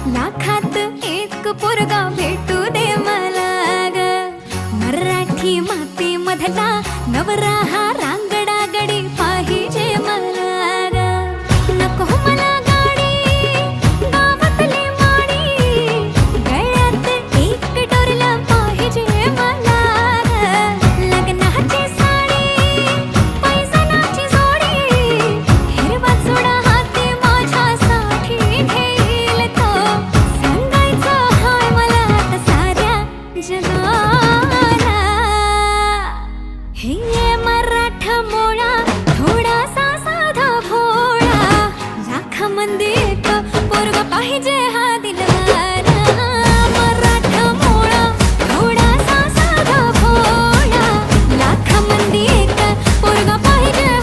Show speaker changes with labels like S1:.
S1: लाखात एक पोरगा भेटू दे मला ग. मराठी माती मधला नवरा हा रांगडा गडी पाहिजे मला ग. नको मला गाडी गावातली माडी, गळ्यात एक डोरला पाहिजे मला ग. लग्नाची साडी पैजणाची जोडी, हिरवा चुडा हाती माझ्यासाठी घेईल तो. सांगायचं हाय मला आता साऱ्या जगाला. हे मराठा मोळा थोडासा साधा भोळा, लाखामध्ये एक पोरगा पाहिजे.